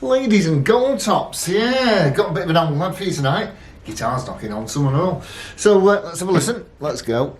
Ladies and gold tops, yeah, got a bit of an old lad for you tonight. Guitar's knocking on someone and all. So let's have a listen, let's go.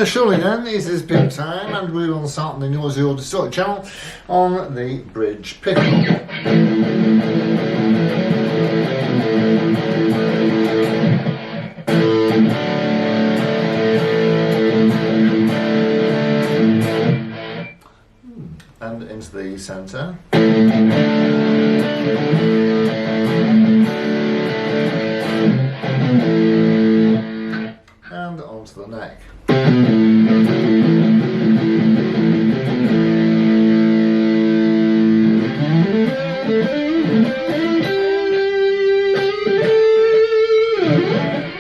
Surely then, it is big time, and we will start on the Noisy or Distorted channel on the bridge pickup. And into the centre. And onto the neck.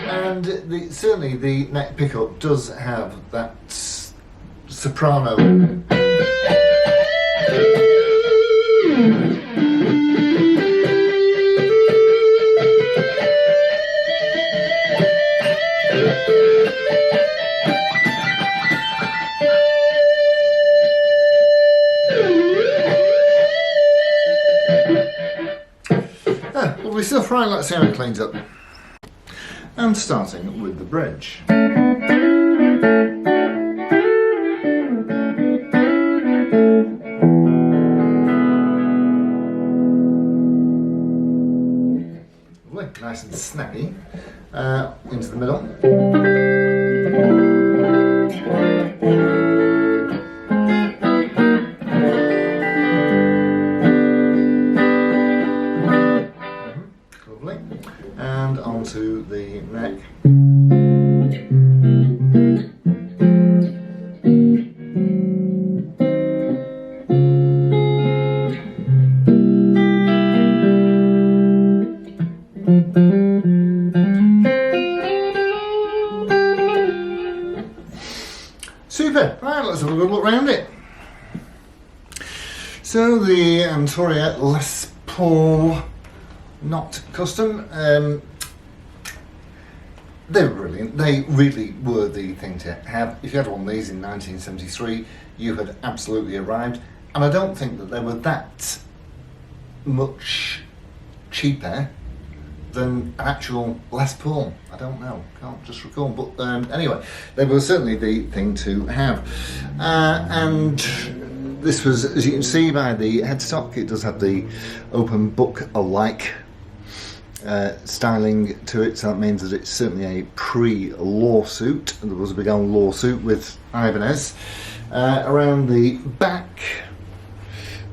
And certainly the neck pickup does have that soprano. Lovely stuff, right, let's see how it cleans up. And starting with the bridge. Lovely, nice and snappy. Into the middle. And onto the neck. Super, right, let's have a good look around it. So the Antoria Les Paul not custom. They were brilliant. They really were the thing to have. If you had one of these in 1973, you had absolutely arrived. And I don't think that they were that much cheaper than an actual Les Paul. I don't know, can't just recall, but anyway, they were certainly the thing to have. And this was, as you can see by the headstock, it does have the open book-alike styling to it, so that means that it's certainly a pre-lawsuit. There was a big old lawsuit with Ibanez. Around the back,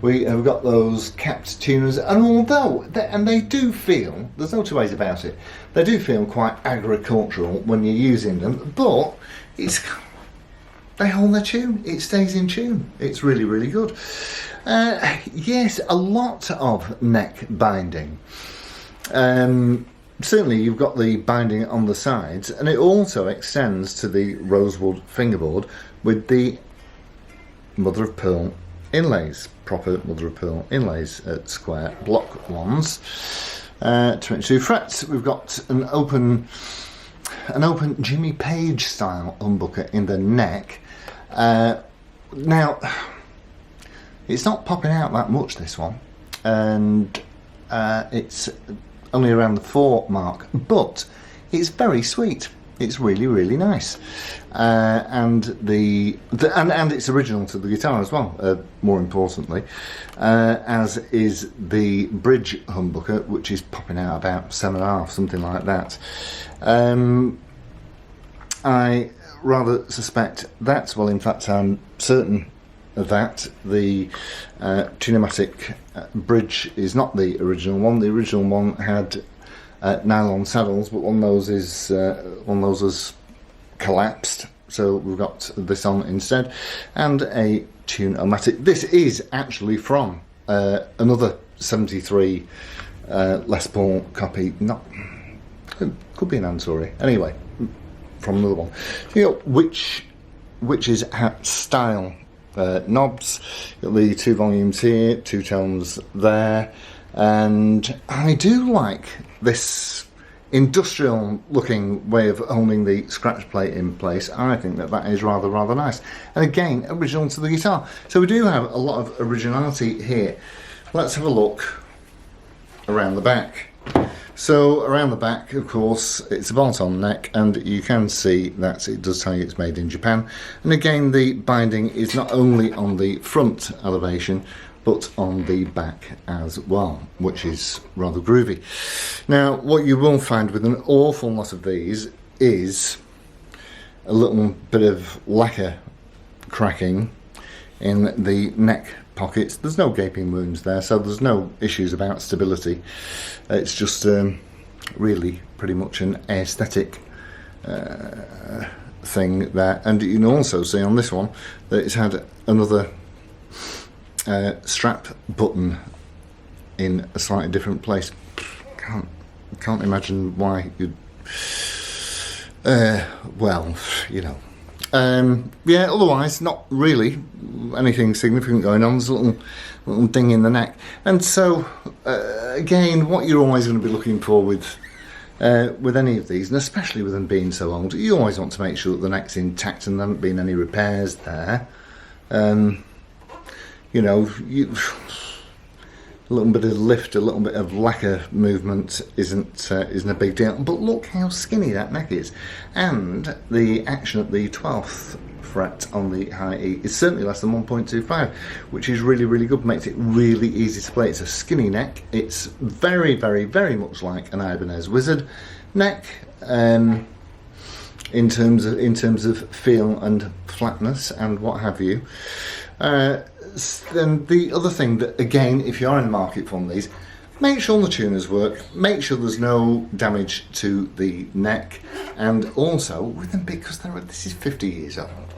we have got those capped tuners, and although they do feel, there's no two ways about it, they do feel quite agricultural when you're using them, but they hold their tune, it stays in tune, it's really, really good. Yes, a lot of neck binding. Certainly you've got the binding on the sides, and it also extends to the rosewood fingerboard with the mother of pearl inlays, proper mother of pearl inlays at square block ones. 22 frets. We've got an open Jimmy Page style humbucker in the neck. Now it's not popping out that much, this one, and it's only around the 4 mark, but it's very sweet. It's really, really nice, and and it's original to the guitar as well. More importantly, as is the bridge humbucker, which is popping out about 7.5, something like that. I rather suspect that. Well, in fact, I'm certain of that. The Tunematic bridge is not the original one. The original one had nylon saddles, but one of those has collapsed, so we've got this on instead, and a Tune-O-Matic. This is actually from another 73 Les Paul copy, not, could be an Antoria, anyway, from another one. So you got witch's hat style knobs, got the 2 volumes here, 2 tones there, and I do like this industrial looking way of holding the scratch plate in place. I think that is rather nice, and again original to the guitar, so we do have a lot of originality here. Let's have a look around the back. So around the back, of course, it's a bolt-on neck, and you can see that it does tell you it's made in Japan, and again the binding is not only on the front elevation but on the back as well, which is rather groovy. Now, what you will find with an awful lot of these is a little bit of lacquer cracking in the neck pockets. There's no gaping wounds there, so there's no issues about stability. It's just really pretty much an aesthetic thing there. And you can also see on this one that it's had another strap button in a slightly different place. Can't imagine why you'd well, you know. Yeah, otherwise not really anything significant going on. There's a little ding in the neck, and so again, what you're always going to be looking for with any of these, and especially with them being so old, you always want to make sure that the neck's intact and there haven't been any repairs there. You know, a little bit of lift, a little bit of lacquer movement isn't a big deal. But look how skinny that neck is, and the action at the 12th fret on the high E is certainly less than 1.25, which is really, really good. Makes it really easy to play. It's a skinny neck. It's very, very, very much like an Ibanez Wizard neck in terms of feel and flatness and what have you. Then the other thing that, again, if you are in the market for one of these, make sure the tuners work, make sure there's no damage to the neck, and also with them, because this is 50 years old,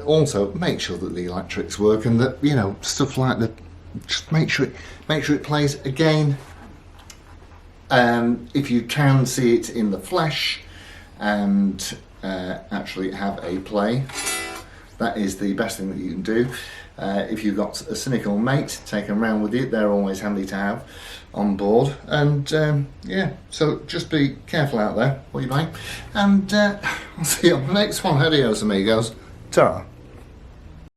also make sure that the electrics work, and that, you know, stuff like that. Just make sure it plays. Again, if you can see it in the flesh and actually have a play, that is the best thing that you can do. If you've got a cynical mate, take them around with you. They're always handy to have on board. And yeah, so just be careful out there what you buy. And I'll see you on the next one. Adios, amigos. Ta-ra.